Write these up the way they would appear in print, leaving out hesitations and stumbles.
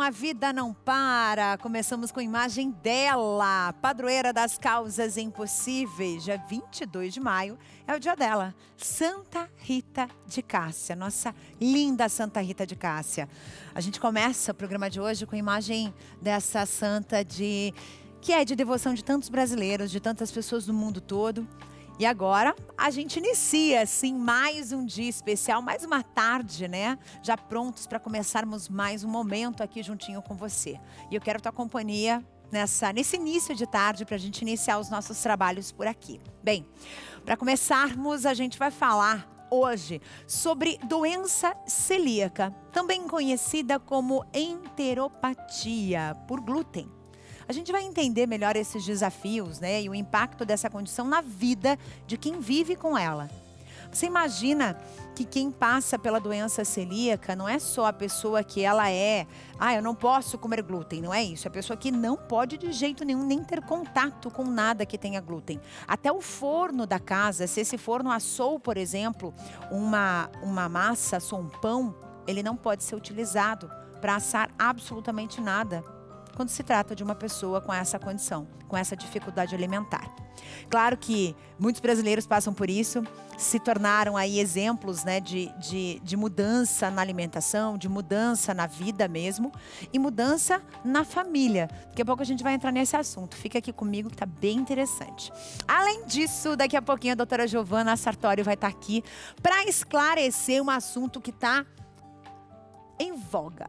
A Vida Não Para. Começamos com a imagem dela, padroeira das causas impossíveis. Dia 22 de maio é o dia dela, Santa Rita de Cássia, nossa linda Santa Rita de Cássia. A gente começa o programa de hoje com a imagem dessa santa que é de devoção de tantos brasileiros, de tantas pessoas do mundo todo. E agora a gente inicia, sim, mais um dia especial, mais uma tarde, né? Já prontos para começarmos mais um momento aqui juntinho com você. E eu quero tua companhia nesse início de tarde para a gente iniciar os nossos trabalhos por aqui. Bem, para começarmos, a gente vai falar hoje sobre doença celíaca, também conhecida como enteropatia por glúten. A gente vai entender melhor esses desafios, né, e o impacto dessa condição na vida de quem vive com ela. Você imagina que quem passa pela doença celíaca não é só a pessoa que ela eu não posso comer glúten, não é isso. É a pessoa que não pode de jeito nenhum nem ter contato com nada que tenha glúten. Até o forno da casa, se esse forno assou, por exemplo, uma massa, assou um pão, ele não pode ser utilizado para assar absolutamente nada quando se trata de uma pessoa com essa condição, com essa dificuldade alimentar. Claro que muitos brasileiros passam por isso, se tornaram aí exemplos, né, de mudança na alimentação, de mudança na vida mesmo e mudança na família. Daqui a pouco a gente vai entrar nesse assunto. Fica aqui comigo que tá bem interessante. Além disso, daqui a pouquinho a doutora Giovana Sartório vai estar aqui para esclarecer um assunto que está em voga,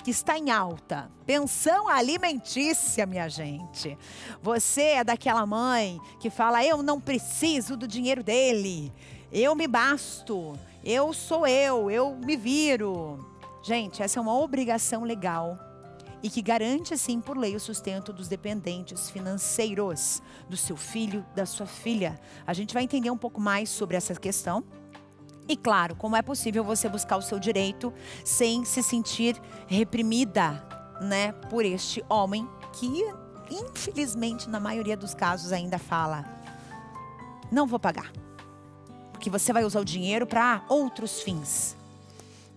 que está em alta. Pensão alimentícia, minha gente. Você é daquela mãe que fala, eu não preciso do dinheiro dele, eu me basto, eu sou eu me viro. Gente, essa é uma obrigação legal e que garante, sim, por lei, o sustento dos dependentes financeiros, do seu filho, da sua filha. A gente vai entender um pouco mais sobre essa questão. E claro, como é possível você buscar o seu direito sem se sentir reprimida, né, por este homem que, infelizmente, na maioria dos casos ainda fala, não vou pagar, porque você vai usar o dinheiro para outros fins.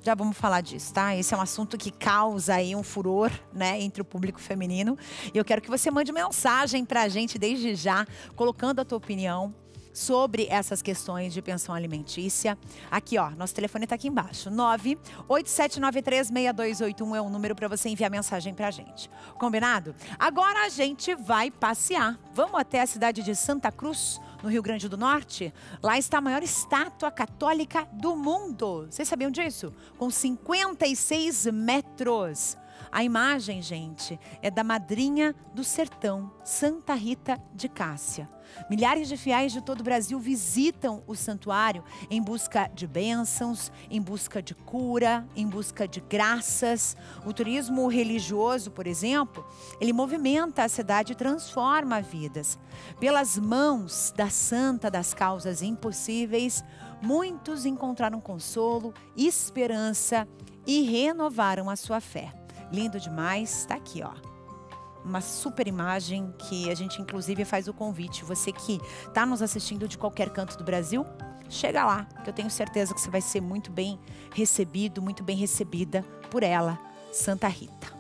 Já vamos falar disso, tá? Esse é um assunto que causa aí um furor, né, entre o público feminino. E eu quero que você mande mensagem pra gente desde já, colocando a tua opinião sobre essas questões de pensão alimentícia. Aqui, ó, nosso telefone tá aqui embaixo. 987936281 é o número para você enviar mensagem pra gente. Combinado? Agora a gente vai passear. Vamos até a cidade de Santa Cruz, no Rio Grande do Norte. Lá está a maior estátua católica do mundo. Vocês sabiam disso? Com 56 metros. A imagem, gente, é da madrinha do sertão, Santa Rita de Cássia. Milhares de fiéis de todo o Brasil visitam o santuário em busca de bênçãos, em busca de cura, em busca de graças. O turismo religioso, por exemplo, ele movimenta a cidade e transforma vidas. Pelas mãos da Santa das Causas Impossíveis, muitos encontraram consolo, esperança e renovaram a sua fé. Lindo demais, tá aqui, ó. Uma super imagem que a gente inclusive faz o convite. Você que está nos assistindo de qualquer canto do Brasil, chega lá, que eu tenho certeza que você vai ser muito bem recebido, muito bem recebida por ela, Santa Rita.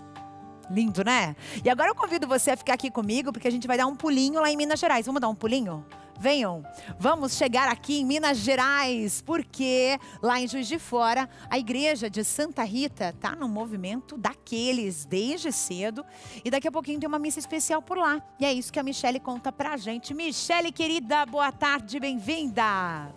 Lindo, né? E agora eu convido você a ficar aqui comigo, porque a gente vai dar um pulinho lá em Minas Gerais. Vamos dar um pulinho? Venham, vamos chegar aqui em Minas Gerais, porque lá em Juiz de Fora, a igreja de Santa Rita está num movimento daqueles desde cedo. E daqui a pouquinho tem uma missa especial por lá. E é isso que a Michele conta pra gente. Michele, querida, boa tarde, bem-vinda!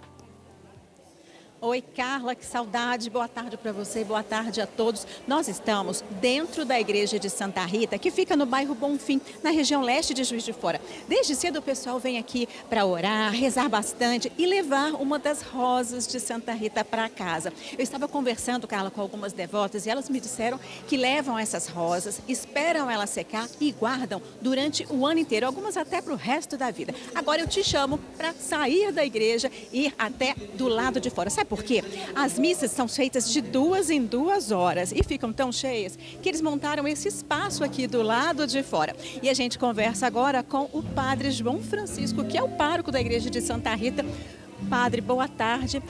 Oi, Carla, que saudade. Boa tarde para você, boa tarde a todos. Nós estamos dentro da igreja de Santa Rita, que fica no bairro Bonfim, na região leste de Juiz de Fora. Desde cedo o pessoal vem aqui para orar, rezar bastante e levar uma das rosas de Santa Rita para casa. Eu estava conversando, Carla, com algumas devotas e elas me disseram que levam essas rosas, esperam elas secar e guardam durante o ano inteiro, algumas até para o resto da vida. Agora eu te chamo para sair da igreja e ir até do lado de fora. Sabe por quê? As missas são feitas de 2 em 2 horas e ficam tão cheias que eles montaram esse espaço aqui do lado de fora. E a gente conversa agora com o padre João Francisco, que é o pároco da igreja de Santa Rita. Padre, boa tarde.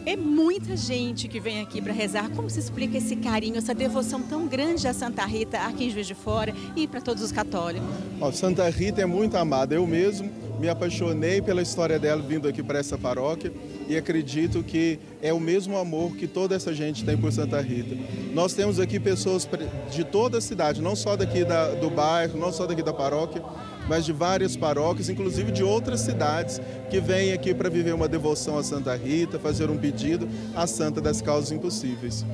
É muita gente que vem aqui para rezar. Como se explica esse carinho, essa devoção tão grande a Santa Rita aqui em Juiz de Fora e para todos os católicos? Santa Rita é muito amada. Eu mesmo me apaixonei pela história dela vindo aqui para essa paróquia e acredito que é o mesmo amor que toda essa gente tem por Santa Rita. Nós temos aqui pessoas de toda a cidade, não só daqui do bairro, não só daqui da paróquia, mas de várias paróquias, inclusive de outras cidades, que vêm aqui para viver uma devoção a Santa Rita, fazer um pedido à Santa das Causas Impossíveis.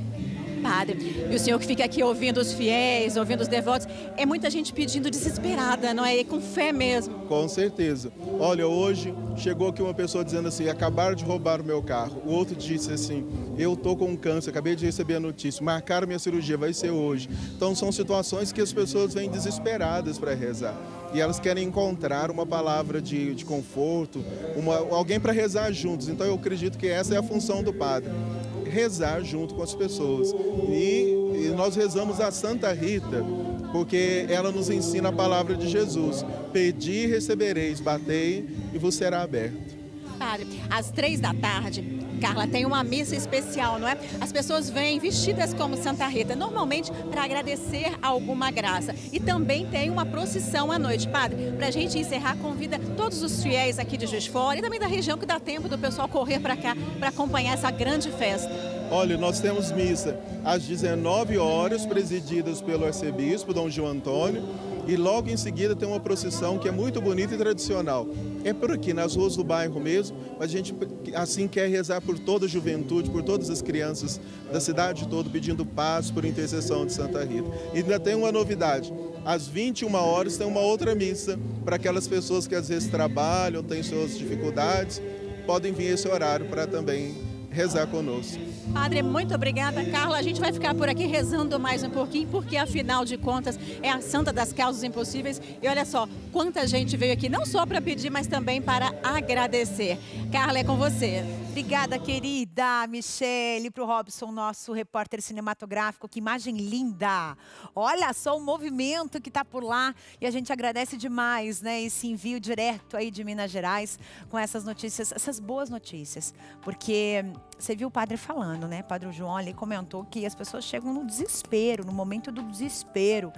Padre, e o senhor que fica aqui ouvindo os fiéis, ouvindo os devotos, é muita gente pedindo desesperada, não é? E com fé mesmo. Com certeza. Olha, hoje chegou aqui uma pessoa dizendo assim, acabaram de roubar o meu carro. O outro disse assim, eu estou com um câncer, acabei de receber a notícia, marcaram minha cirurgia, vai ser hoje. Então são situações que as pessoas vêm desesperadas para rezar. E elas querem encontrar uma palavra de conforto, alguém para rezar juntos. Então eu acredito que essa é a função do padre, rezar junto com as pessoas. E nós rezamos a Santa Rita, porque ela nos ensina a palavra de Jesus. Pedi, recebereis, batei e vos será aberto. Padre, às 15h, Carla, tem uma missa especial, não é? As pessoas vêm vestidas como Santa Rita, normalmente para agradecer alguma graça. E também tem uma procissão à noite. Padre, para a gente encerrar, convida todos os fiéis aqui de Juiz de Fora e também da região, que dá tempo do pessoal correr para cá para acompanhar essa grande festa. Olha, nós temos missa às 19 horas, presididas pelo arcebispo Dom João Antônio, e logo em seguida tem uma procissão que é muito bonita e tradicional. É por aqui, nas ruas do bairro mesmo, mas a gente assim quer rezar por toda a juventude, por todas as crianças da cidade toda, pedindo paz por intercessão de Santa Rita. E ainda tem uma novidade, às 21 horas tem uma outra missa para aquelas pessoas que às vezes trabalham, têm suas dificuldades, podem vir esse horário para também rezar conosco. Padre, muito obrigada, Carla. A gente vai ficar por aqui rezando mais um pouquinho, porque afinal de contas é a Santa das Causas Impossíveis. E olha só, quanta gente veio aqui, não só para pedir, mas também para agradecer. Carla, é com você. Obrigada, querida Michele, para o Robson, nosso repórter cinematográfico. Que imagem linda! Olha só o movimento que está por lá. E a gente agradece demais, né, esse envio direto aí de Minas Gerais com essas notícias, essas boas notícias. Porque você viu o padre falando, né? Padre João ali comentou que as pessoas chegam no desespero, no momento do desespero.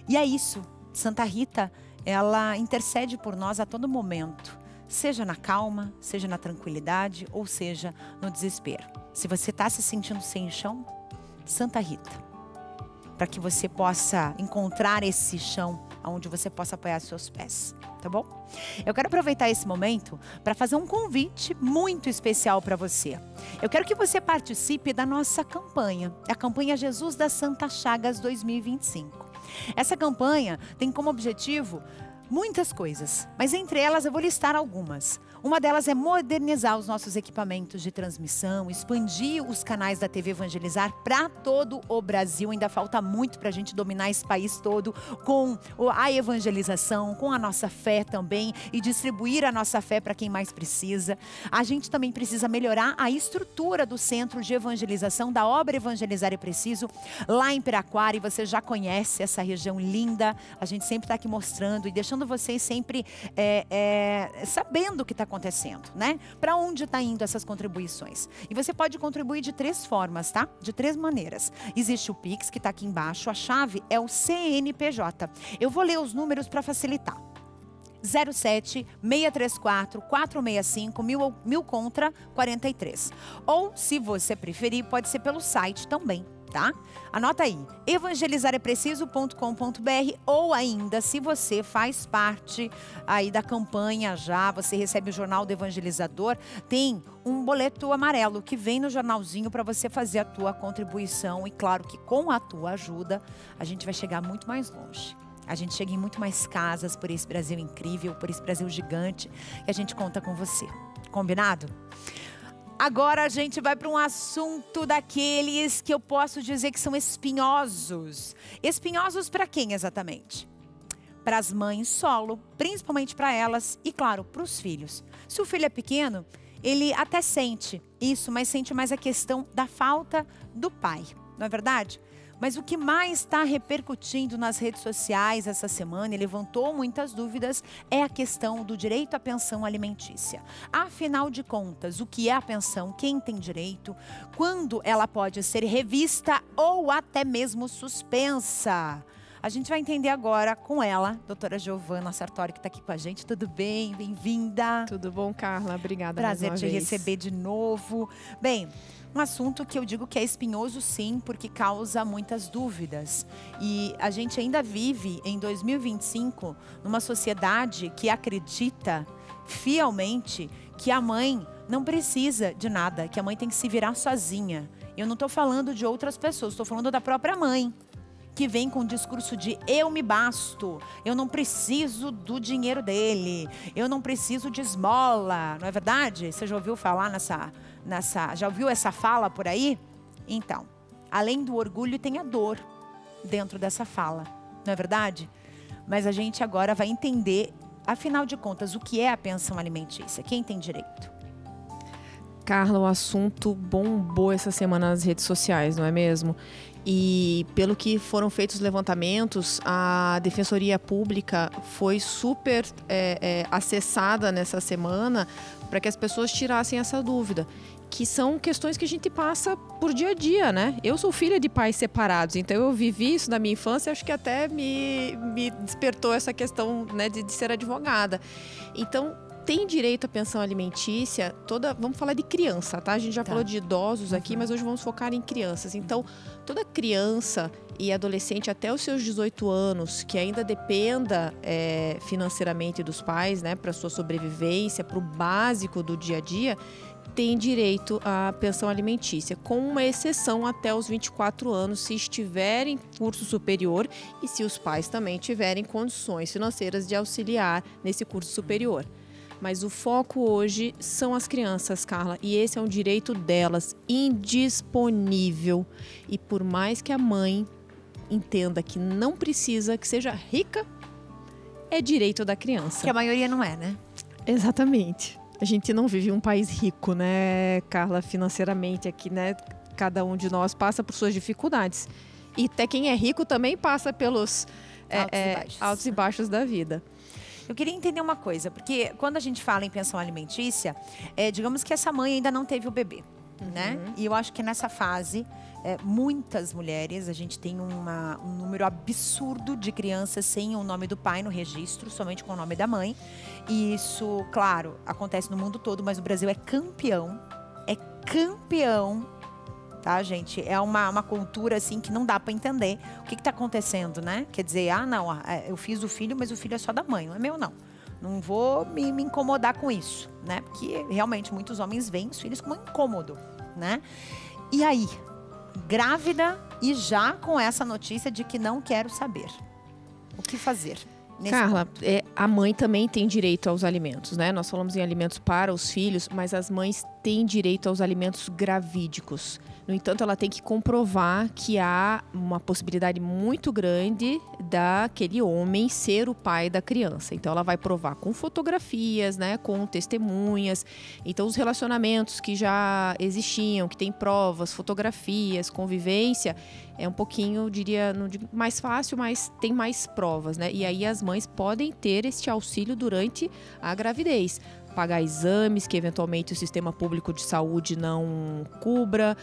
E é isso. Santa Rita, ela intercede por nós a todo momento. Seja na calma, seja na tranquilidade, ou seja no desespero. Se você está se sentindo sem chão, Santa Rita, para que você possa encontrar esse chão onde você possa apoiar seus pés, tá bom? Eu quero aproveitar esse momento para fazer um convite muito especial para você. Eu quero que você participe da nossa campanha, a campanha Jesus das Santas Chagas 2025. Essa campanha tem como objetivo muitas coisas, mas entre elas eu vou listar algumas. Uma delas é modernizar os nossos equipamentos de transmissão, expandir os canais da TV Evangelizar para todo o Brasil. Ainda falta muito para a gente dominar esse país todo com a evangelização, com a nossa fé também e distribuir a nossa fé para quem mais precisa. A gente também precisa melhorar a estrutura do Centro de Evangelização da Obra Evangelizar é Preciso, lá em Piraquara, e você já conhece essa região linda. A gente sempre está aqui mostrando e deixando vocês sempre sabendo o que está acontecendo, né? Para onde está indo essas contribuições. E você pode contribuir de 3 formas, tá? De 3 maneiras. Existe o Pix, que está aqui embaixo. A chave é o CNPJ. Eu vou ler os números para facilitar. 07 634 465 1000 contra 43. Ou, se você preferir, pode ser pelo site também, tá? Anota aí, evangelizarepreciso.com.br, ou ainda, se você faz parte aí da campanha já, você recebe o Jornal do Evangelizador, tem um boleto amarelo que vem no jornalzinho para você fazer a tua contribuição. E claro que com a tua ajuda, a gente vai chegar muito mais longe. A gente chega em muito mais casas por esse Brasil incrível, por esse Brasil gigante, e a gente conta com você. Combinado? Agora a gente vai para um assunto daqueles que eu posso dizer que são espinhosos. Espinhosos para quem exatamente? Para as mães solo, principalmente para elas e, claro, para os filhos. Se o filho é pequeno, ele até sente isso, mas sente mais a questão da falta do pai, não é verdade? Mas o que mais está repercutindo nas redes sociais essa semana e levantou muitas dúvidas é a questão do direito à pensão alimentícia. Afinal de contas, o que é a pensão? Quem tem direito? Quando ela pode ser revista ou até mesmo suspensa? A gente vai entender agora com ela, doutora Giovana Sartori, que está aqui com a gente. Tudo bem? Bem-vinda. Tudo bom, Carla? Obrigada. Prazer mais te uma vez. receber de novo. Bem, um assunto que eu digo que é espinhoso sim, porque causa muitas dúvidas. E a gente ainda vive em 2025 numa sociedade que acredita fielmente que a mãe não precisa de nada, que a mãe tem que se virar sozinha. Eu não estou falando de outras pessoas, estou falando da própria mãe, que vem com o discurso de eu me basto, eu não preciso do dinheiro dele, eu não preciso de esmola, não é verdade? Você já ouviu falar já ouviu essa fala por aí? Então, além do orgulho tem a dor dentro dessa fala, não é verdade? Mas a gente agora vai entender, afinal de contas, o que é a pensão alimentícia, quem tem direito? Carla, o assunto bombou essa semana nas redes sociais, não é mesmo? E pelo que foram feitos os levantamentos, a Defensoria Pública foi super acessada nessa semana para que as pessoas tirassem essa dúvida, que são questões que a gente passa por dia a dia, né? Eu sou filha de pais separados, então eu vivi isso na minha infância, acho que até me despertou essa questão, né, de ser advogada. Então, tem direito à pensão alimentícia vamos falar de criança, tá? A gente já falou de idosos aqui, mas hoje vamos focar em crianças. Então, toda criança e adolescente até os seus 18 anos, que ainda dependa financeiramente dos pais, né, para sua sobrevivência, para o básico do dia a dia, tem direito à pensão alimentícia, com uma exceção até os 24 anos, se estiver em curso superior e se os pais também tiverem condições financeiras de auxiliar nesse curso superior. Mas o foco hoje são as crianças, Carla, e esse é um direito delas, indisponível. E por mais que a mãe entenda que não precisa, que seja rica, é direito da criança. Que a maioria não é, né? Exatamente. A gente não vive um país rico, né, Carla, financeiramente aqui, né? Cada um de nós passa por suas dificuldades. E até quem é rico também passa pelos altos e baixos da vida. Eu queria entender uma coisa, porque quando a gente fala em pensão alimentícia, digamos que essa mãe ainda não teve o bebê, né? E eu acho que nessa fase, muitas mulheres, a gente tem um número absurdo de crianças sem o nome do pai no registro, somente com o nome da mãe. E isso, claro, acontece no mundo todo, mas o Brasil é campeão, tá, gente? É uma cultura, assim, que não dá para entender o que está acontecendo, né? Quer dizer, eu fiz o filho, mas o filho é só da mãe, não é meu, não. Não vou me incomodar com isso, né? Porque, realmente, muitos homens veem os filhos como um incômodo, né? E aí, grávida e já com essa notícia de que não quero saber. O que fazer? Carla, a mãe também tem direito aos alimentos, né? Nós falamos em alimentos para os filhos, mas as mães têm direito aos alimentos gravídicos. No entanto, ela tem que comprovar que há uma possibilidade muito grande daquele homem ser o pai da criança. Então, ela vai provar com fotografias, né, com testemunhas. Então, os relacionamentos que já existiam, que tem provas, fotografias, convivência, é um pouquinho, diria, não digo mais fácil, mas tem mais provas, né? E aí as mães podem ter este auxílio durante a gravidez. Pagar exames que eventualmente o sistema público de saúde não cubra,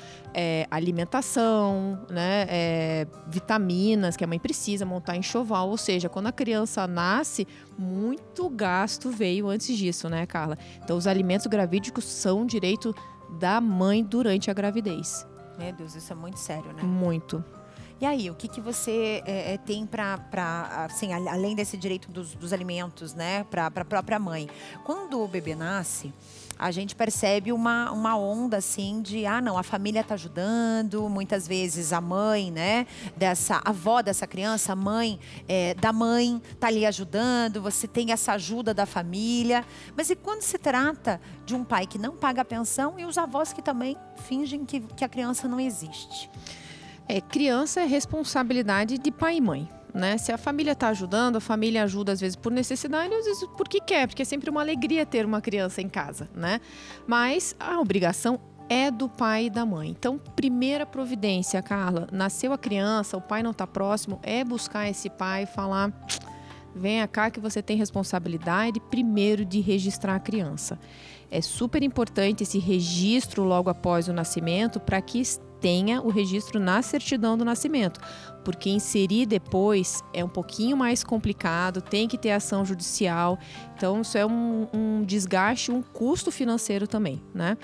alimentação, né, vitaminas que a mãe precisa, montar enxoval. Ou seja, quando a criança nasce, muito gasto veio antes disso, né, Carla? Então, os alimentos gravídicos são direito da mãe durante a gravidez. Meu Deus, isso é muito sério, né? Muito. E aí, o que você tem para, assim, além desse direito dos alimentos, né, para a própria mãe? Quando o bebê nasce, a gente percebe uma onda, assim, de, não, a família está ajudando, muitas vezes a mãe, né, a avó dessa criança, a mãe da mãe está ali ajudando, você tem essa ajuda da família. Mas e quando se trata de um pai que não paga a pensão e os avós que também fingem que a criança não existe? Criança é responsabilidade de pai e mãe, né? Se a família está ajudando, a família ajuda às vezes por necessidade, às vezes porque quer, porque é sempre uma alegria ter uma criança em casa, né? Mas a obrigação é do pai e da mãe. Então, primeira providência, Carla, nasceu a criança, o pai não está próximo, é buscar esse pai e falar: venha cá que você tem responsabilidade primeiro de registrar a criança. É super importante esse registro logo após o nascimento para que tenha o registro na certidão do nascimento, porque inserir depois é um pouquinho mais complicado, tem que ter ação judicial, então isso é um desgaste, um custo financeiro também, né?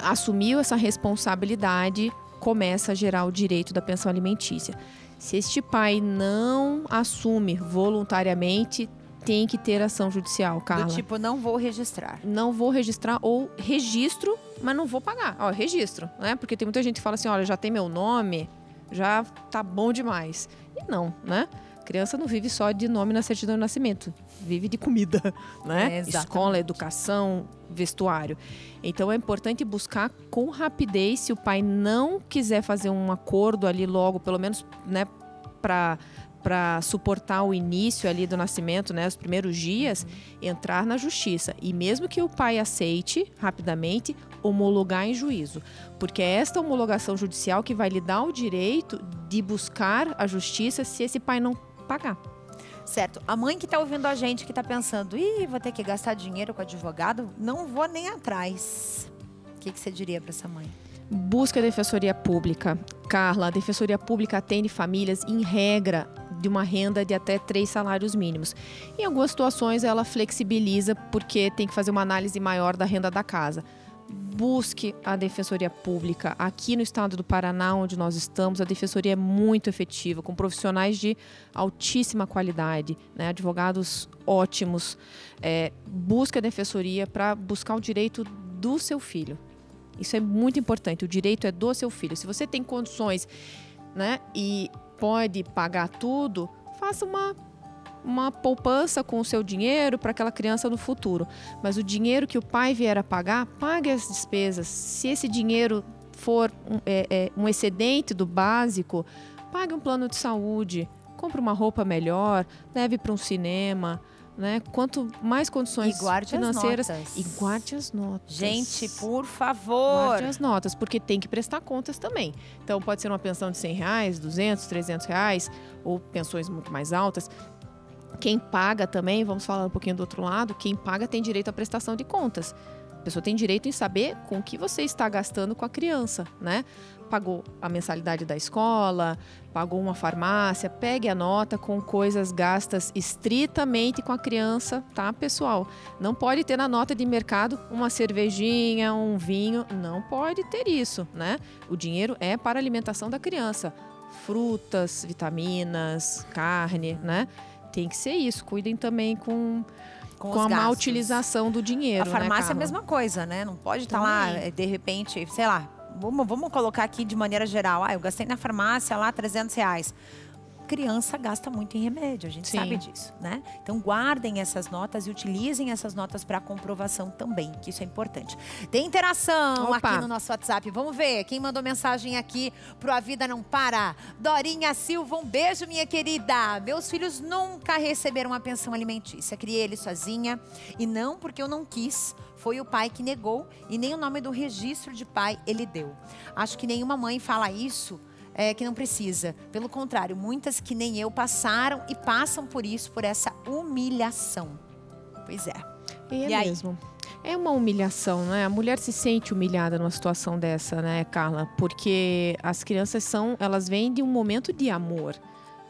Assumiu essa responsabilidade, começa a gerar o direito da pensão alimentícia. Se este pai não assume voluntariamente, tem que ter ação judicial, Carla. Do tipo, não vou registrar. Não vou registrar ou registro, mas não vou pagar. Ó, registro, né? Porque tem muita gente que fala assim, olha, já tem meu nome, já tá bom demais. E não, né? Criança não vive só de nome na certidão de nascimento, vive de comida, né? Escola, educação, vestuário. Então é importante buscar com rapidez, se o pai não quiser fazer um acordo ali logo, pelo menos, né, para suportar o início ali do nascimento, né, os primeiros dias, entrar na justiça. E mesmo que o pai aceite rapidamente, homologar em juízo. Porque é esta homologação judicial que vai lhe dar o direito de buscar a justiça se esse pai não pagar. Certo. A mãe que está ouvindo a gente, que está pensando, vou ter que gastar dinheiro com advogado, não vou nem atrás. O que você diria para essa mãe? Busca a Defensoria Pública. Carla, a Defensoria Pública atende famílias, em regra, de uma renda de até 3 salários mínimos. Em algumas situações, ela flexibiliza porque tem que fazer uma análise maior da renda da casa. Busque a Defensoria Pública. Aqui no estado do Paraná, onde nós estamos, a Defensoria é muito efetiva, com profissionais de altíssima qualidade, né? Advogados ótimos. Busque a Defensoria para buscar o direito do seu filho. Isso é muito importante, o direito é do seu filho. Se você tem condições, né, e pode pagar tudo, faça uma poupança com o seu dinheiro para aquela criança no futuro. Mas o dinheiro que o pai vier a pagar, pague as despesas. Se esse dinheiro for um excedente do básico, pague um plano de saúde, compre uma roupa melhor, leve para um cinema, né? Quanto mais condições financeiras, e guarde as notas. Gente, por favor. Guarde as notas, porque tem que prestar contas também. Então pode ser uma pensão de R$100, 200, 300 reais, ou pensões muito mais altas. Quem paga também, vamos falar um pouquinho do outro lado, quem paga tem direito à prestação de contas. A pessoa tem direito em saber com o que você está gastando com a criança, né? Pagou a mensalidade da escola, pagou uma farmácia, pegue a nota com coisas gastas estritamente com a criança, tá, pessoal? Não pode ter na nota de mercado uma cervejinha, um vinho, não pode ter isso, né? O dinheiro é para a alimentação da criança. Frutas, vitaminas, carne, né? Tem que ser isso. Cuidem também com a má utilização do dinheiro. A farmácia né, é a mesma coisa, né? Não pode estar lá, de repente, sei lá, vamos colocar aqui de maneira geral. Eu gastei na farmácia lá R$300. Criança gasta muito em remédio, a gente sabe disso, né? Então guardem essas notas e utilizem essas notas para comprovação também, que isso é importante. Tem interação aqui no nosso WhatsApp. Vamos ver quem mandou mensagem aqui pro A Vida Não Para. Dorinha Silva, um beijo, minha querida. Meus filhos nunca receberam uma pensão alimentícia. Criei eles sozinha e não porque eu não quis. Foi o pai que negou e nem o nome do registro de pai ele deu. Acho que nenhuma mãe fala isso. Que não precisa. Pelo contrário, muitas que nem eu passaram e passam por isso, por essa humilhação. Pois é. E aí? Mesmo. É uma humilhação, né? A mulher se sente humilhada numa situação dessa, né, Carla? Porque as crianças elas vêm de um momento de amor,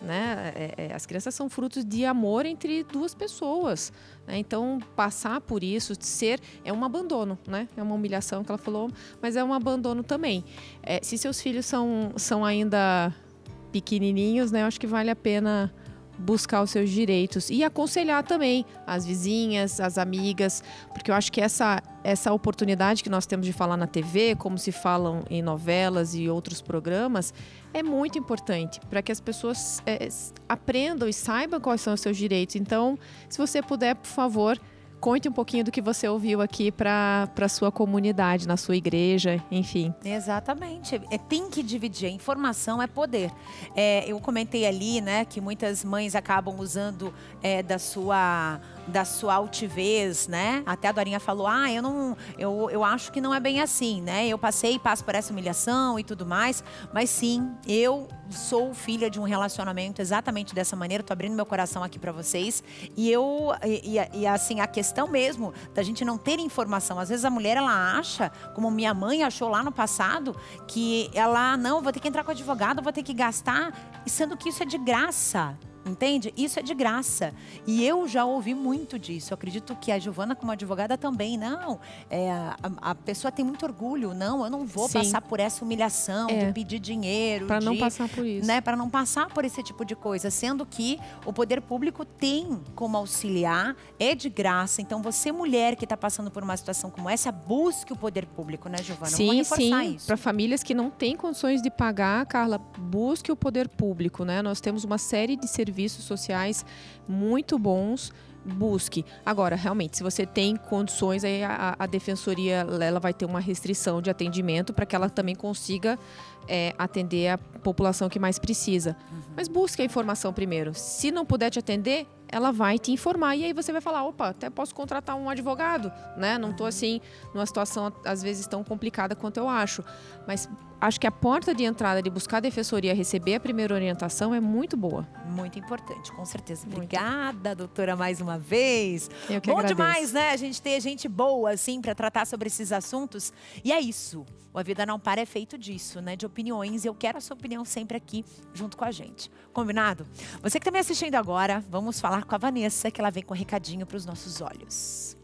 né? As crianças são frutos de amor entre duas pessoas, né? Então, passar por isso, é um abandono, né? É uma humilhação que ela falou, mas é um abandono também. Se seus filhos são ainda pequenininhos, né? Eu acho que vale a pena buscar os seus direitos e aconselhar também as vizinhas, as amigas, porque eu acho que essa oportunidade que nós temos de falar na TV, como se falam em novelas e outros programas, é muito importante para que as pessoas aprendam e saibam quais são os seus direitos. Então, se você puder, por favor, Conte um pouquinho do que você ouviu aqui para a sua comunidade, na sua igreja, enfim. Exatamente. Tem que dividir. A informação é poder. Eu comentei ali, né, que muitas mães acabam usando da sua altivez, né? Até a Dorinha falou, eu acho que não é bem assim, né? Eu passo por essa humilhação e tudo mais, mas sim, eu sou filha de um relacionamento exatamente dessa maneira. Tô abrindo meu coração aqui para vocês. E assim, a questão mesmo da gente não ter informação. Às vezes a mulher, ela acha, como minha mãe achou lá no passado, que ela, não, vou ter que entrar com advogado, vou ter que gastar, e sendo que isso é de graça. Entende? Isso é de graça. E eu já ouvi muito disso. Eu acredito que a Giovana, como advogada, também. Não, a pessoa tem muito orgulho. Não, eu não vou passar por essa humilhação de pedir dinheiro. Para não passar por isso. Né, para não passar por esse tipo de coisa. Sendo que o poder público tem como auxiliar, é de graça. Então, você, mulher que está passando por uma situação como essa, busque o poder público, né, Giovana? Vamos reforçar isso. Para famílias que não têm condições de pagar, Carla, busque o poder público, né? Nós temos uma série de serviços sociais muito bons, busque. Agora, realmente, se você tem condições, aí a defensoria ela vai ter uma restrição de atendimento para que ela também consiga atender a população que mais precisa. Mas busque a informação primeiro. Se não puder te atender, ela vai te informar. E aí você vai falar, opa, até posso contratar um advogado, né? Não estou assim, numa situação, às vezes, tão complicada quanto eu acho. Mas acho que a porta de entrada de buscar a defensoria, receber a primeira orientação é muito boa. Muito importante, com certeza. Obrigada, doutora, mais uma vez. Eu que Bom agradeço. demais, né? A gente ter gente boa, assim, para tratar sobre esses assuntos. E é isso. O A Vida Não Para é feito disso, né? De opiniões. E eu quero a sua opinião sempre aqui, junto com a gente. Combinado? Você que está me assistindo agora, vamos falar com a Vanessa, que ela vem com um recadinho para os nossos olhos.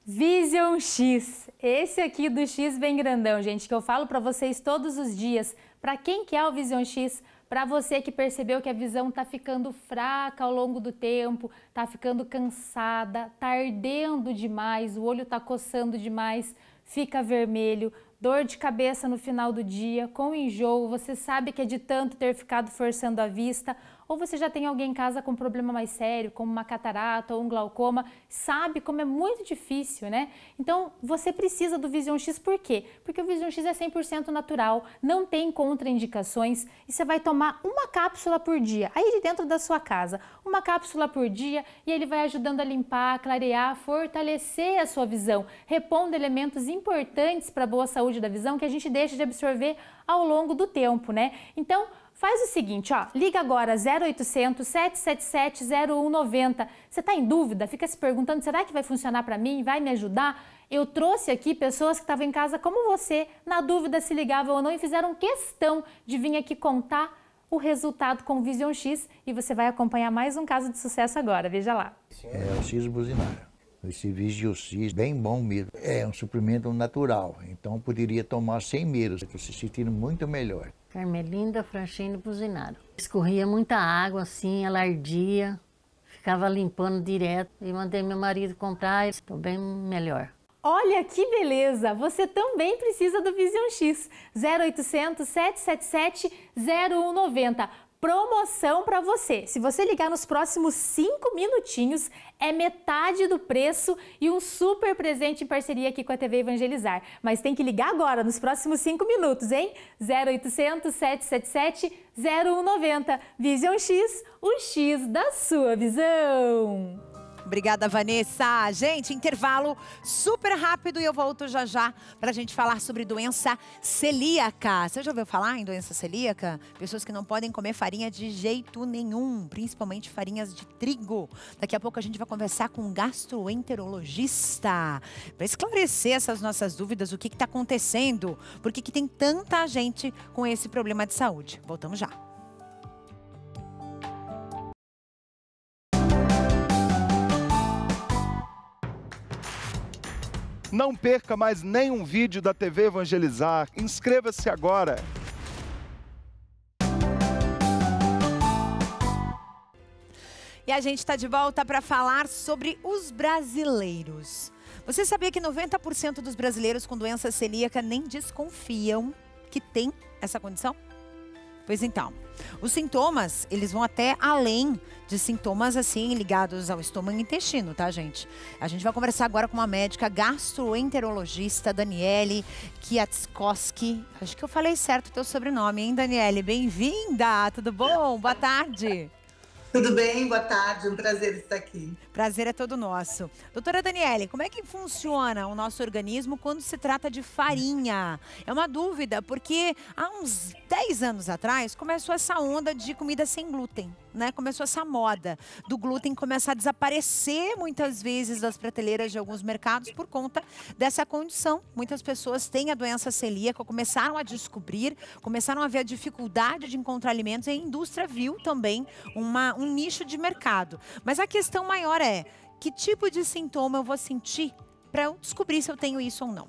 Vision X, esse aqui do X bem grandão, gente, que eu falo para vocês todos os dias. Para quem que é o Vision X? Para você que percebeu que a visão tá ficando fraca ao longo do tempo, tá ficando cansada, tá ardendo demais, o olho tá coçando demais, fica vermelho, dor de cabeça no final do dia, com enjoo, você sabe que é de tanto ter ficado forçando a vista, ou você já tem alguém em casa com um problema mais sério, como uma catarata ou um glaucoma, sabe como é muito difícil, né? Então, você precisa do Vision X, por quê? Porque o Vision X é 100% natural, não tem contraindicações, e você vai tomar uma cápsula por dia, aí de dentro da sua casa, uma cápsula por dia, e ele vai ajudando a limpar, clarear, fortalecer a sua visão, repondo elementos importantes para a boa saúde da visão que a gente deixa de absorver ao longo do tempo, né? Então, faz o seguinte, ó, liga agora 0800 777 0190. Você está em dúvida? Fica se perguntando, será que vai funcionar para mim? Vai me ajudar? Eu trouxe aqui pessoas que estavam em casa como você, na dúvida se ligavam ou não, e fizeram questão de vir aqui contar o resultado com o Vision X, e você vai acompanhar mais um caso de sucesso agora, veja lá. É o Cis buzinário. Esse Vision X, bem bom mesmo. É um suplemento natural, então poderia tomar sem medo, estou se sentindo muito melhor. Carmelinda Franchini Buzinaro. Escorria muita água assim, ela ardia, ficava limpando direto e mandei meu marido comprar e estou bem melhor. Olha que beleza! Você também precisa do Vision X. 0800 777 0190. Promoção para você. Se você ligar nos próximos 5 minutinhos, é metade do preço e um super presente em parceria aqui com a TV Evangelizar. Mas tem que ligar agora, nos próximos 5 minutos, hein? 0800 777 0190. Vision X, o X da sua visão. Obrigada, Vanessa. Gente, intervalo super rápido e eu volto já já para a gente falar sobre doença celíaca. Você já ouviu falar em doença celíaca? Pessoas que não podem comer farinha de jeito nenhum, principalmente farinhas de trigo. Daqui a pouco a gente vai conversar com um gastroenterologista para esclarecer essas nossas dúvidas, o que está acontecendo, por que tem tanta gente com esse problema de saúde. Voltamos já. Não perca mais nenhum vídeo da TV Evangelizar. Inscreva-se agora. E a gente está de volta para falar sobre os brasileiros. Você sabia que 90% dos brasileiros com doença celíaca nem desconfiam que tem essa condição? Pois então, os sintomas, eles vão até além de sintomas, assim, ligados ao estômago e intestino, tá, gente? A gente vai conversar agora com uma médica gastroenterologista, Daniele Kwiatkowski. Acho que eu falei certo o teu sobrenome, hein, Daniele? Bem-vinda! Tudo bom? Boa tarde! Tudo bem? Boa tarde, um prazer estar aqui. Prazer é todo nosso. Doutora Daniele, como é que funciona o nosso organismo quando se trata de farinha? É uma dúvida, porque há uns 10 anos atrás começou essa onda de comida sem glúten, né? Começou essa moda do glúten começar a desaparecer muitas vezes das prateleiras de alguns mercados por conta dessa condição. Muitas pessoas têm a doença celíaca, começaram a descobrir, começaram a ver a dificuldade de encontrar alimentos e a indústria viu também um nicho de mercado. Mas a questão maior é, que tipo de sintoma eu vou sentir para eu descobrir se eu tenho isso ou não?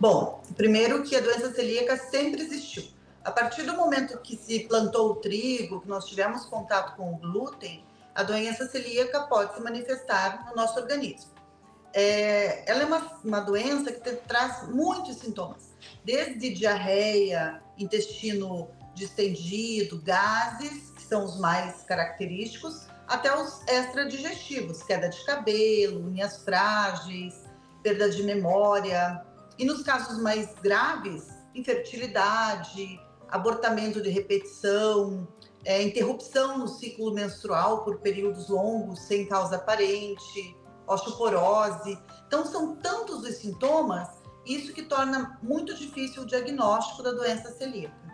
Bom, primeiro que a doença celíaca sempre existiu. A partir do momento que se plantou o trigo, que nós tivemos contato com o glúten, a doença celíaca pode se manifestar no nosso organismo. Ela é uma doença que traz muitos sintomas, desde diarreia, intestino distendido, gases, que são os mais característicos, até os extradigestivos, queda de cabelo, unhas frágeis, perda de memória. E nos casos mais graves, infertilidade, abortamento de repetição, interrupção no ciclo menstrual por períodos longos sem causa aparente, osteoporose. Então, são tantos os sintomas, isso que torna muito difícil o diagnóstico da doença celíaca.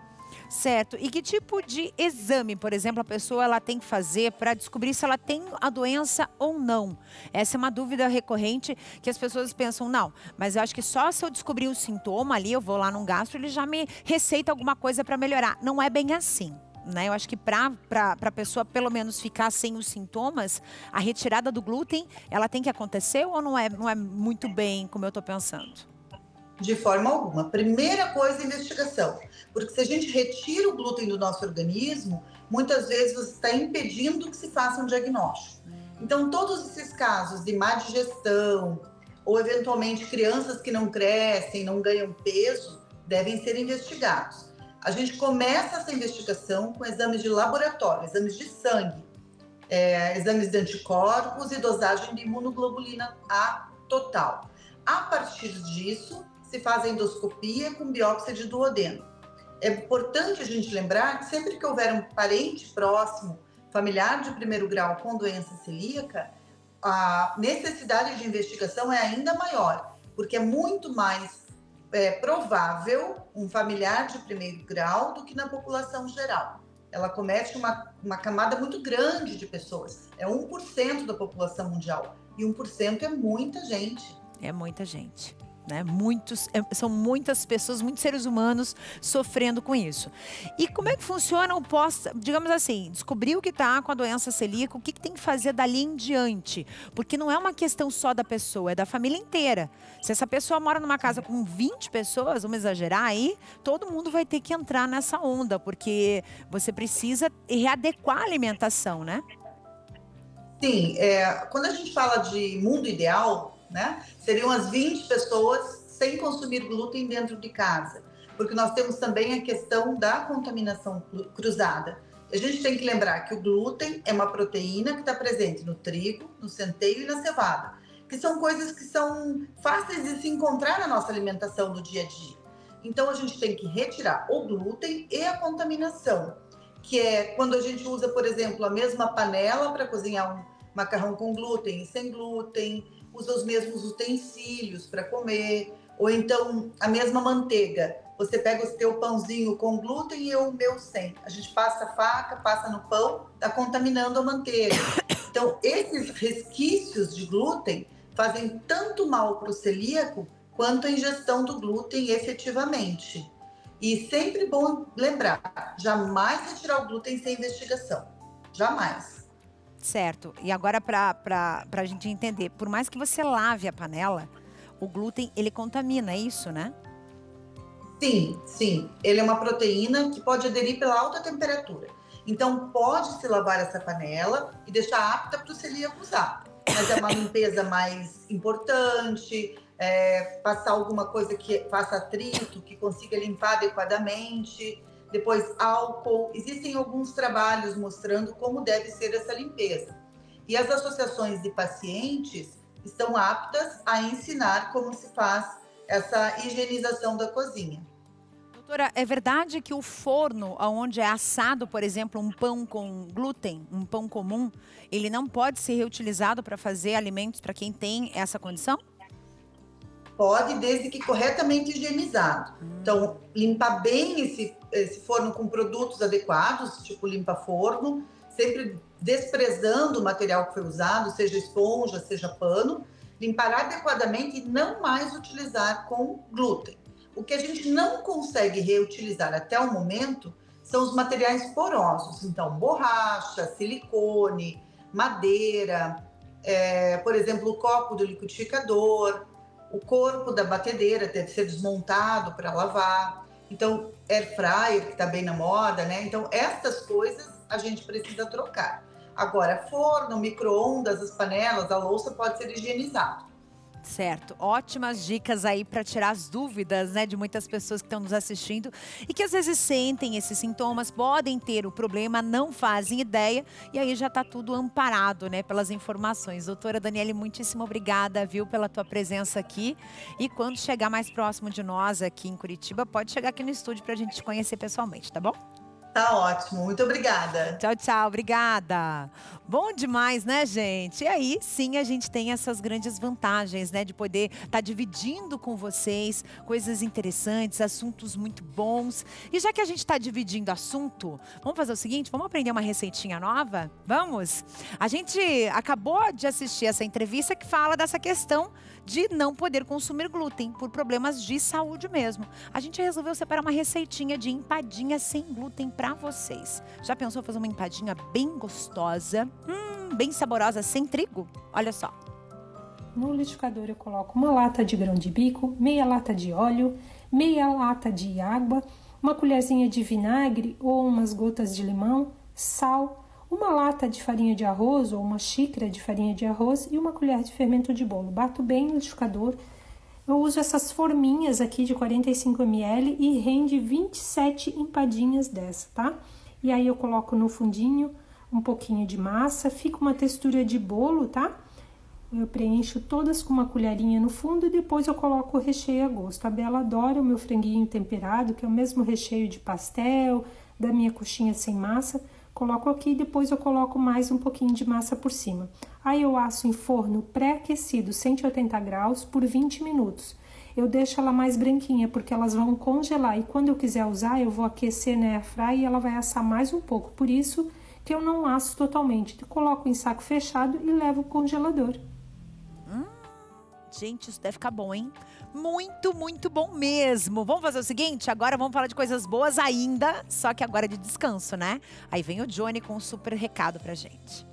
Certo. E que tipo de exame, por exemplo, a pessoa ela tem que fazer para descobrir se ela tem a doença ou não? Essa é uma dúvida recorrente que as pessoas pensam, não, mas eu acho que só se eu descobrir o sintoma ali, eu vou lá num gastro, ele já me receita alguma coisa para melhorar. Não é bem assim, né? Eu acho que para a pessoa pelo menos ficar sem os sintomas, a retirada do glúten, ela tem que acontecer ou não é muito bem como eu estou pensando? De forma alguma. Primeira coisa, investigação. Porque se a gente retira o glúten do nosso organismo, muitas vezes você está impedindo que se faça um diagnóstico. Então, todos esses casos de má digestão, ou eventualmente crianças que não crescem, não ganham peso, devem ser investigados. A gente começa essa investigação com exames de laboratório, exames de sangue, exames de anticorpos e dosagem de imunoglobulina A total. A partir disso, se faz a endoscopia com biópsia de duodeno. É importante a gente lembrar que sempre que houver um parente próximo, familiar de primeiro grau com doença celíaca, a necessidade de investigação é ainda maior, porque é muito mais provável um familiar de primeiro grau do que na população geral. Ela comete uma camada muito grande de pessoas. É 1% da população mundial. E 1% é muita gente. É muita gente. Né? São muitas pessoas, muitos seres humanos sofrendo com isso. E como é que funciona o pós, digamos assim, descobriu que está com a doença celíaca, o que tem que fazer dali em diante? Porque não é uma questão só da pessoa, é da família inteira. Se essa pessoa mora numa casa com 20 pessoas, vamos exagerar aí, todo mundo vai ter que entrar nessa onda, porque você precisa readequar a alimentação, né? Sim, quando a gente fala de mundo ideal, né, seriam as 20 pessoas sem consumir glúten dentro de casa, porque nós temos também a questão da contaminação cruzada. A gente tem que lembrar que o glúten é uma proteína que está presente no trigo, no centeio e na cevada, que são coisas que são fáceis de se encontrar na nossa alimentação do dia a dia. Então a gente tem que retirar o glúten e a contaminação, que é quando a gente usa, por exemplo, a mesma panela para cozinhar um macarrão com glúten e sem glúten, usa os mesmos utensílios para comer, ou então a mesma manteiga. Você pega o teu pãozinho com glúten e eu o meu sem. A gente passa a faca, passa no pão, está contaminando a manteiga. Então, esses resquícios de glúten fazem tanto mal para o celíaco quanto a ingestão do glúten efetivamente. E sempre bom lembrar, jamais retirar o glúten sem investigação. Jamais. Certo. E agora, para a gente entender, por mais que você lave a panela, o glúten, ele contamina, é isso, né? Sim, sim. Ele é uma proteína que pode aderir pela alta temperatura. Então, pode-se lavar essa panela e deixar apta para o celíaco usar. Mas é uma limpeza mais importante, passar alguma coisa que faça atrito, que consiga limpar adequadamente. depois álcool. Existem alguns trabalhos mostrando como deve ser essa limpeza. E as associações de pacientes estão aptas a ensinar como se faz essa higienização da cozinha. Doutora, é verdade que o forno onde é assado, por exemplo, um pão com glúten, um pão comum, ele não pode ser reutilizado para fazer alimentos para quem tem essa condição? Pode, desde que corretamente higienizado. Então, limpar bem esse forno com produtos adequados, tipo limpa-forno, sempre desprezando o material que foi usado, seja esponja, seja pano, limpar adequadamente e não mais utilizar com glúten. O que a gente não consegue reutilizar até o momento são os materiais porosos. Então, borracha, silicone, madeira, por exemplo, o copo do liquidificador, o corpo da batedeira deve ser desmontado para lavar. Então, air fryer, que está bem na moda, né? Então, essas coisas a gente precisa trocar. Agora, forno, micro-ondas, as panelas, a louça pode ser higienizado. Certo, ótimas dicas aí para tirar as dúvidas, né, de muitas pessoas que estão nos assistindo e que às vezes sentem esses sintomas, podem ter o problema, não fazem ideia e aí já está tudo amparado, né, pelas informações. Doutora Daniele, muitíssimo obrigada, viu, pela tua presença aqui e quando chegar mais próximo de nós aqui em Curitiba, pode chegar aqui no estúdio para a gente te conhecer pessoalmente, tá bom? Tá ótimo, muito obrigada. Tchau, tchau, obrigada. Bom demais, né, gente? E aí, sim, a gente tem essas grandes vantagens, né, de poder estar dividindo com vocês coisas interessantes, assuntos muito bons. E já que a gente está dividindo assunto, vamos fazer o seguinte, vamos aprender uma receitinha nova? Vamos? A gente acabou de assistir essa entrevista que fala dessa questão de não poder consumir glúten por problemas de saúde mesmo. A gente resolveu separar uma receitinha de empadinha sem glúten para vocês. Já pensou fazer uma empadinha bem gostosa, bem saborosa, sem trigo? Olha só. No liquidificador eu coloco uma lata de grão de bico, meia lata de óleo, meia lata de água, uma colherzinha de vinagre ou umas gotas de limão, sal, uma lata de farinha de arroz ou uma xícara de farinha de arroz e uma colher de fermento de bolo. Bato bem no liquidificador. Eu uso essas forminhas aqui de 45 ml e rende 27 empadinhas dessa, tá? E aí eu coloco no fundinho um pouquinho de massa, fica uma textura de bolo, tá? Eu preencho todas com uma colherinha no fundo e depois eu coloco o recheio a gosto. A Bela adora o meu franguinho temperado, que é o mesmo recheio de pastel, da minha coxinha sem massa. Coloco aqui e depois eu coloco mais um pouquinho de massa por cima. Aí eu asso em forno pré-aquecido, 180 graus, por 20 minutos. Eu deixo ela mais branquinha, porque elas vão congelar. E quando eu quiser usar, eu vou aquecer na airfryer e ela vai assar mais um pouco. Por isso que eu não asso totalmente. Eu coloco em saco fechado e levo pro congelador. Gente, isso deve ficar bom, hein? Muito, muito bom mesmo. Vamos fazer o seguinte? Agora vamos falar de coisas boas ainda, só que agora de descanso, né? Aí vem o Johnny com um super recado pra gente.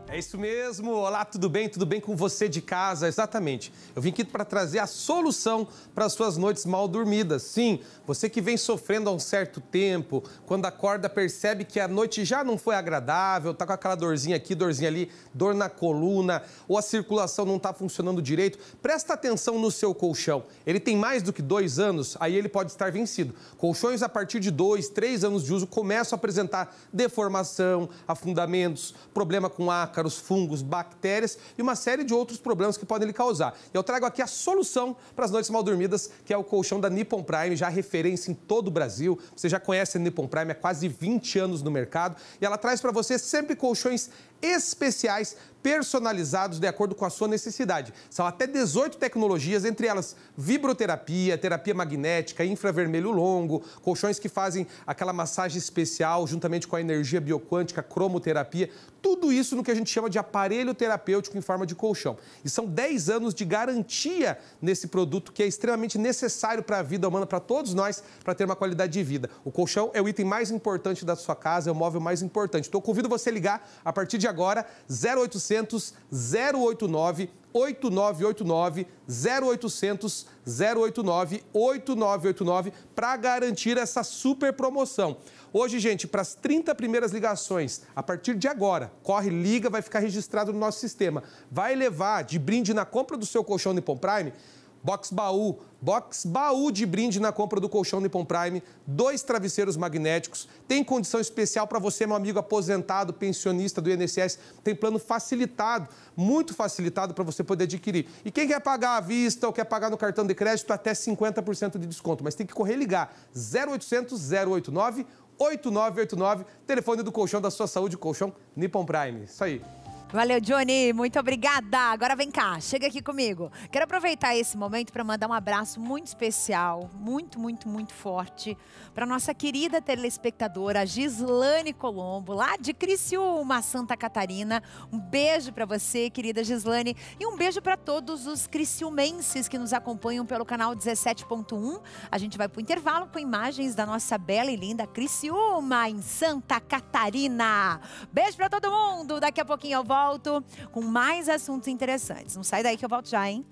É isso mesmo. Olá, tudo bem? Tudo bem com você de casa? Exatamente. Eu vim aqui para trazer a solução para as suas noites mal dormidas. Sim, você que vem sofrendo há um certo tempo, quando acorda percebe que a noite já não foi agradável, tá com aquela dorzinha aqui, dorzinha ali, dor na coluna, ou a circulação não está funcionando direito, presta atenção no seu colchão. Ele tem mais do que 2 anos, aí ele pode estar vencido. Colchões a partir de 2, 3 anos de uso começam a apresentar deformação, afundamentos, problema com ácaro, fungos, bactérias e uma série de outros problemas que podem lhe causar. Eu trago aqui a solução para as noites mal dormidas, que é o colchão da Nippon Prime, já referência em todo o Brasil. Você já conhece a Nippon Prime há quase 20 anos no mercado e ela traz para você sempre colchões especiais, personalizados de acordo com a sua necessidade. São até 18 tecnologias, entre elas vibroterapia, terapia magnética, infravermelho longo, colchões que fazem aquela massagem especial juntamente com a energia bioquântica, cromoterapia, tudo isso no que a gente chama de aparelho terapêutico em forma de colchão. E são 10 anos de garantia nesse produto que é extremamente necessário para a vida humana, para todos nós, para ter uma qualidade de vida. O colchão é o item mais importante da sua casa, é o móvel mais importante. Então eu convido você a ligar a partir de agora, 0800 089 8989 0800 089 8989 para garantir essa super promoção. Hoje, gente, para as 30 primeiras ligações, a partir de agora, corre, liga, vai ficar registrado no nosso sistema. Vai levar de brinde na compra do seu colchão Nippon Prime Box baú de brinde na compra do colchão Nippon Prime, 2 travesseiros magnéticos, tem condição especial para você, meu amigo aposentado, pensionista do INSS, tem plano facilitado, muito facilitado para você poder adquirir. E quem quer pagar à vista ou quer pagar no cartão de crédito, até 50% de desconto, mas tem que correr e ligar 0800 089 8989, telefone do colchão da sua saúde, colchão Nippon Prime. Isso aí. Valeu, Johnny. Muito obrigada. Agora vem cá, chega aqui comigo. Quero aproveitar esse momento para mandar um abraço muito especial, muito forte, para nossa querida telespectadora Gislane Colombo, lá de Criciúma, Santa Catarina. Um beijo para você, querida Gislane, e um beijo para todos os criciumenses que nos acompanham pelo canal 17.1. A gente vai para o intervalo com imagens da nossa bela e linda Criciúma, em Santa Catarina. Beijo para todo mundo. Daqui a pouquinho eu volto com mais assuntos interessantes. Não sai daí que eu volto já, hein?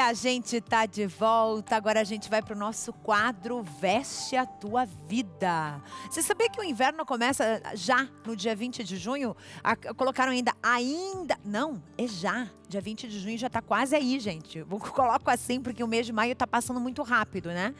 A gente tá de volta, agora a gente vai pro nosso quadro Veste a Tua Vida. Você sabia que o inverno começa já no dia 20 de junho? Colocaram ainda... Não, é já. Dia 20 de junho já tá quase aí, gente. Eu coloco assim porque o mês de maio tá passando muito rápido, né?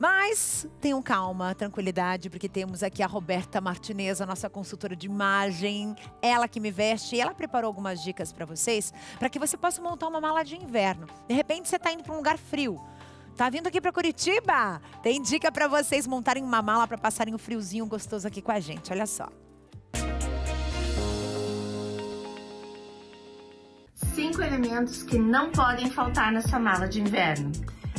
Mas tenham calma, tranquilidade, porque temos aqui a Roberta Martinez, a nossa consultora de imagem, ela que me veste, e ela preparou algumas dicas para vocês, para que você possa montar uma mala de inverno. De repente você tá indo para um lugar frio. Tá vindo aqui para Curitiba? Tem dica para vocês montarem uma mala para passarem um friozinho gostoso aqui com a gente. Olha só. 5 elementos que não podem faltar na sua mala de inverno.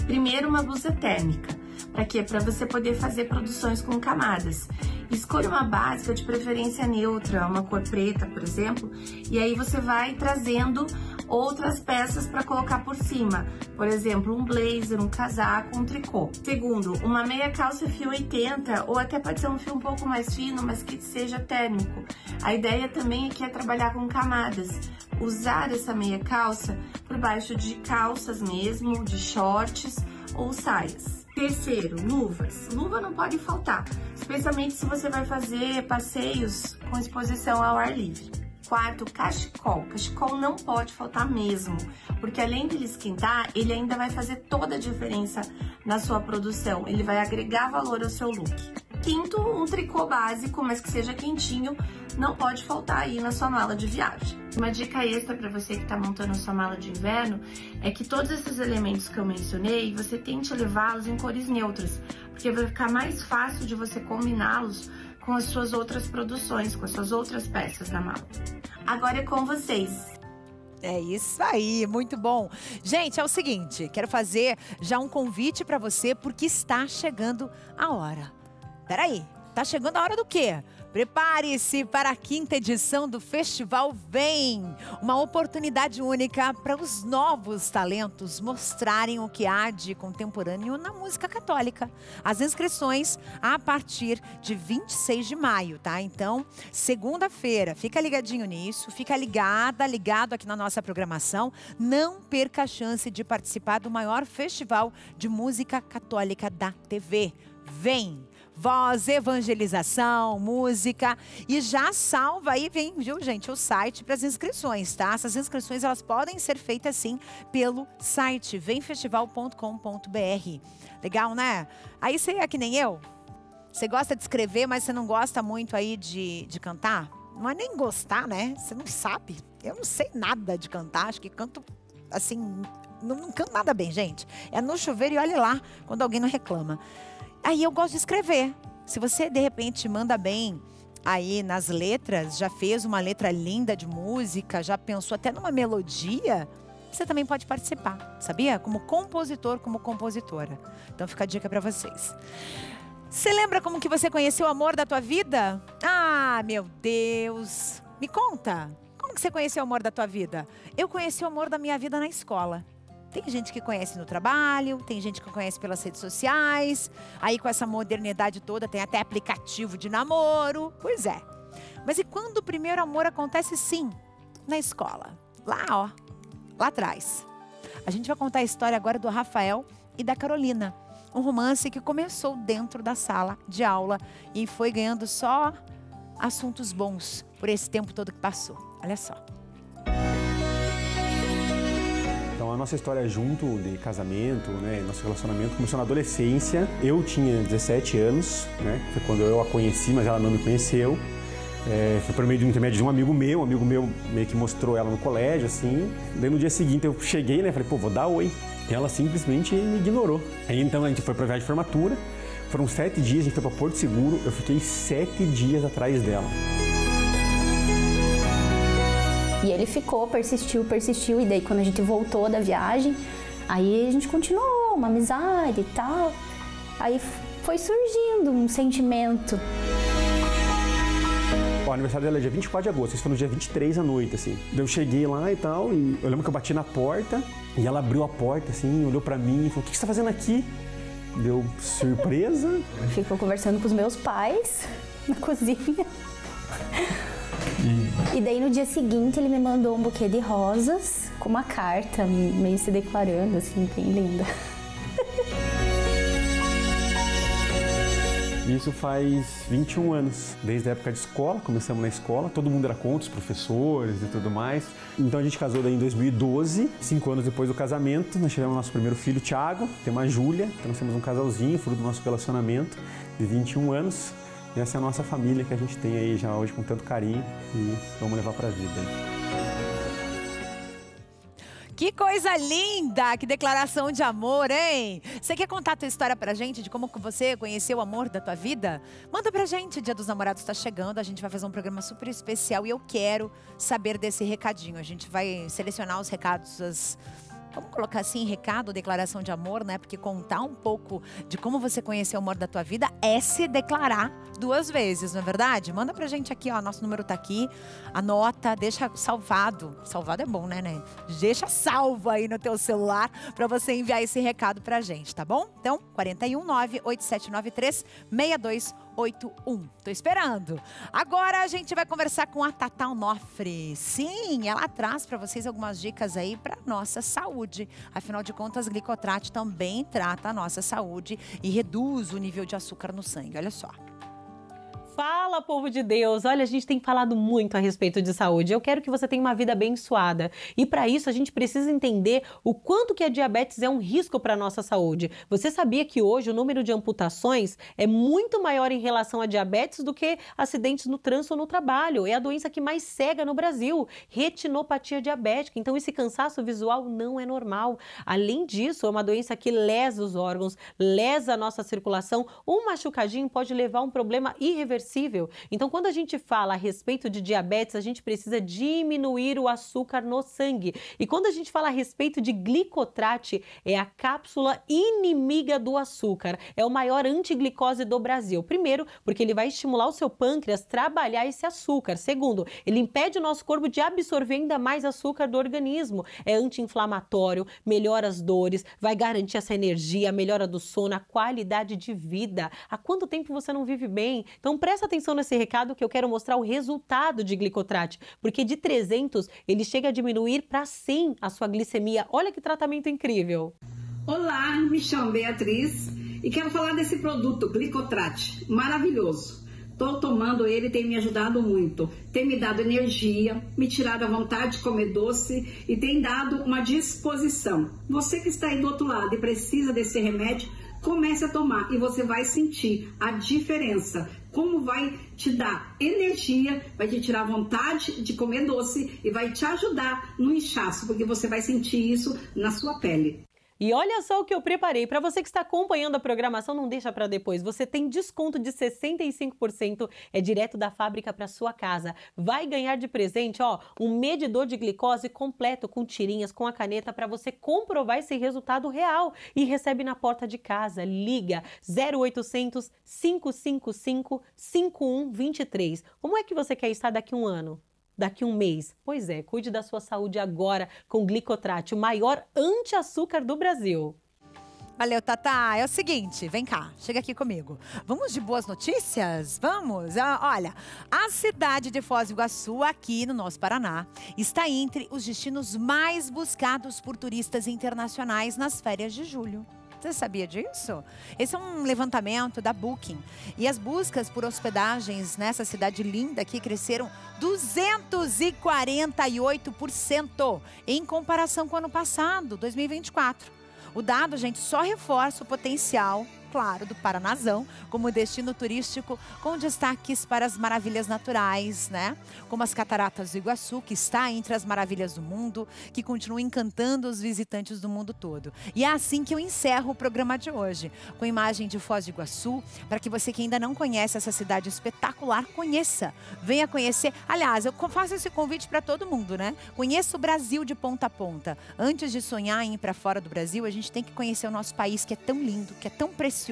Primeiro, uma blusa térmica. Para quê? Para você poder fazer produções com camadas. Escolha uma básica, de preferência neutra, uma cor preta, por exemplo, e aí você vai trazendo outras peças para colocar por cima. Por exemplo, um blazer, um casaco, um tricô. Segundo, uma meia calça fio 80, ou até pode ser um fio um pouco mais fino, mas que seja térmico. A ideia também aqui é trabalhar com camadas. Usar essa meia calça por baixo de calças mesmo, de shorts ou saias. Terceiro, luvas. Luva não pode faltar, especialmente se você vai fazer passeios com exposição ao ar livre. Quarto, cachecol. Cachecol não pode faltar mesmo, porque além de ele esquentar, ele ainda vai fazer toda a diferença na sua produção. Ele vai agregar valor ao seu look. Quinto, um tricô básico, mas que seja quentinho, não pode faltar aí na sua mala de viagem. Uma dica extra para você que está montando a sua mala de inverno é que todos esses elementos que eu mencionei, você tente levá-los em cores neutras, porque vai ficar mais fácil de você combiná-los com as suas outras produções, com as suas outras peças na mala. Agora é com vocês. É isso aí, muito bom. Gente, é o seguinte, quero fazer já um convite para você, porque está chegando a hora. Peraí, tá chegando a hora do quê? Prepare-se para a 5ª edição do Festival Vem, uma oportunidade única para os novos talentos mostrarem o que há de contemporâneo na música católica. As inscrições a partir de 26 de maio, tá? Então, segunda-feira, fica ligadinho nisso, fica ligado aqui na nossa programação. Não perca a chance de participar do maior festival de música católica da TV. Vem! Voz, evangelização, música, e já salva aí, viu, gente, o site para as inscrições, tá? Essas inscrições, elas podem ser feitas, sim, pelo site vemfestival.com.br. Legal, né? Aí você é que nem eu, você gosta de escrever, mas você não gosta muito aí de cantar? Não é nem gostar, né? Você não sabe. Eu não sei nada de cantar, acho que canto, assim, não canto nada bem, gente. É no chuveiro e olhe lá, quando alguém não reclama. Aí eu gosto de escrever. Se você, de repente, manda bem aí nas letras, já fez uma letra linda de música, já pensou até numa melodia, você também pode participar, sabia? Como compositor, como compositora. Então fica a dica para vocês. Você lembra como que você conheceu o amor da tua vida? Ah, meu Deus! Me conta, como que você conheceu o amor da tua vida? Eu conheci o amor da minha vida na escola. Tem gente que conhece no trabalho, tem gente que conhece pelas redes sociais, aí com essa modernidade toda tem até aplicativo de namoro. Pois é. Mas e quando o primeiro amor acontece sim, na escola? Lá, ó, lá atrás. A gente vai contar a história agora do Rafael e da Carolina. Um romance que começou dentro da sala de aula e foi ganhando só assuntos bons por esse tempo todo que passou. Olha só. Então a nossa história junto de casamento, né, nosso relacionamento começou na adolescência. Eu tinha 17 anos, né, foi quando eu a conheci, mas ela não me conheceu. Foi por meio de um intermédio de um amigo meu meio que mostrou ela no colégio, assim. Daí no dia seguinte eu cheguei, né, falei, pô, vou dar oi. E ela simplesmente me ignorou. Aí então a gente foi pra viagem de formatura, foram 7 dias, a gente foi pra Porto Seguro, eu fiquei 7 dias atrás dela. E ele ficou, persistiu, e daí quando a gente voltou da viagem, aí a gente continuou, uma amizade e tal. Aí foi surgindo um sentimento. O aniversário dela é dia 24 de agosto, isso foi no dia 23 à noite, assim. Eu cheguei lá e tal, e eu lembro que eu bati na porta, e ela abriu a porta, assim, olhou pra mim e falou, o que você tá fazendo aqui? Deu surpresa. Ficou conversando com os meus pais, na cozinha. E daí no dia seguinte ele me mandou um buquê de rosas, com uma carta, meio se declarando, assim, bem linda. Isso faz 21 anos, desde a época de escola, começamos na escola, todo mundo era contra, os professores e tudo mais. Então a gente casou daí em 2012, 5 anos depois do casamento, nós tivemos nosso primeiro filho, Thiago, tem uma Júlia, então nós temos um casalzinho, fruto do nosso relacionamento de 21 anos. E essa é a nossa família que a gente tem aí já hoje com tanto carinho e vamos levar pra vida. Que coisa linda! Que declaração de amor, hein? Você quer contar a tua história pra gente de como que você conheceu o amor da tua vida? Manda pra gente, Dia dos Namorados tá chegando, a gente vai fazer um programa super especial e eu quero saber desse recadinho. A gente vai selecionar os recados, vamos colocar assim, recado, declaração de amor, né? Porque contar um pouco de como você conheceu o amor da tua vida é se declarar 2 vezes, não é verdade? Manda pra gente aqui, ó, nosso número tá aqui, anota, deixa salvado. Salvado é bom, né? Deixa salvo aí no teu celular pra você enviar esse recado pra gente, tá bom? Então, 419-8793-6281. Tô esperando. Agora a gente vai conversar com a Tatá Onofre. Sim, ela traz pra vocês algumas dicas aí pra nossa saúde. Afinal de contas, Glicotrate também trata a nossa saúde e reduz o nível de açúcar no sangue. Olha só. Fala, povo de Deus! Olha, a gente tem falado muito a respeito de saúde. Eu quero que você tenha uma vida abençoada. E para isso, a gente precisa entender o quanto que a diabetes é um risco para a nossa saúde. Você sabia que hoje o número de amputações é muito maior em relação à diabetes do que acidentes no trânsito ou no trabalho? É a doença que mais cega no Brasil, retinopatia diabética. Então, esse cansaço visual não é normal. Além disso, é uma doença que lesa os órgãos, lesa a nossa circulação. Um machucadinho pode levar a um problema irreversível. Então, quando a gente fala a respeito de diabetes, a gente precisa diminuir o açúcar no sangue. E quando a gente fala a respeito de Glicotrate, é a cápsula inimiga do açúcar. É o maior antiglicose do Brasil. Primeiro, porque ele vai estimular o seu pâncreas a trabalhar esse açúcar. Segundo, ele impede o nosso corpo de absorver ainda mais açúcar do organismo. É anti-inflamatório, melhora as dores, vai garantir essa energia, a melhora do sono, a qualidade de vida. Há quanto tempo você não vive bem? Então, presta atenção nesse recado que eu quero mostrar o resultado de Glicotrate, porque de 300 ele chega a diminuir para 100 a sua glicemia. Olha que tratamento incrível! Olá, me chamo Beatriz e quero falar desse produto Glicotrate, maravilhoso. Estou tomando ele, tem me ajudado muito, tem me dado energia, me tirado a vontade de comer doce e tem dado uma disposição. Você que está aí do outro lado e precisa desse remédio, comece a tomar e você vai sentir a diferença. Como vai te dar energia, vai te tirar a vontade de comer doce e vai te ajudar no inchaço, porque você vai sentir isso na sua pele. E olha só o que eu preparei. Para você que está acompanhando a programação, não deixa para depois. Você tem desconto de 65%, é direto da fábrica para sua casa. Vai ganhar de presente, ó, um medidor de glicose completo com tirinhas, com a caneta para você comprovar esse resultado real e recebe na porta de casa. Liga 0800 555 5123. Como é que você quer estar daqui a um ano? daqui um mês? Pois é, cuide da sua saúde agora com Glicotrat, o maior anti-açúcar do Brasil. Valeu, Tatá. É o seguinte, vem cá, chega aqui comigo. Vamos de boas notícias? Vamos? Olha, a cidade de Foz do Iguaçu, aqui no nosso Paraná, está entre os destinos mais buscados por turistas internacionais nas férias de julho. Você sabia disso? Esse é um levantamento da Booking. E as buscas por hospedagens nessa cidade linda aqui cresceram 248% em comparação com o ano passado, 2024. O dado, gente, só reforça o potencial, claro, do Paranazão como destino turístico com destaques para as maravilhas naturais, né? Como as Cataratas do Iguaçu, que está entre as maravilhas do mundo, que continua encantando os visitantes do mundo todo. E é assim que eu encerro o programa de hoje, com imagem de Foz do Iguaçu, para que você que ainda não conhece essa cidade espetacular, conheça. Venha conhecer. Aliás, eu faço esse convite para todo mundo, né? Conheça o Brasil de ponta a ponta. Antes de sonhar em ir para fora do Brasil, a gente tem que conhecer o nosso país, que é tão lindo, que é tão precioso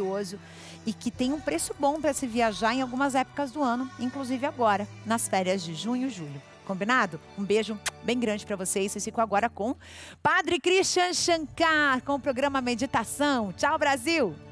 e que tem um preço bom para se viajar em algumas épocas do ano, inclusive agora, nas férias de junho e julho. Combinado? Um beijo bem grande para vocês. Vocês ficam agora com Padre Christian Shankar, com o programa Meditação. Tchau, Brasil!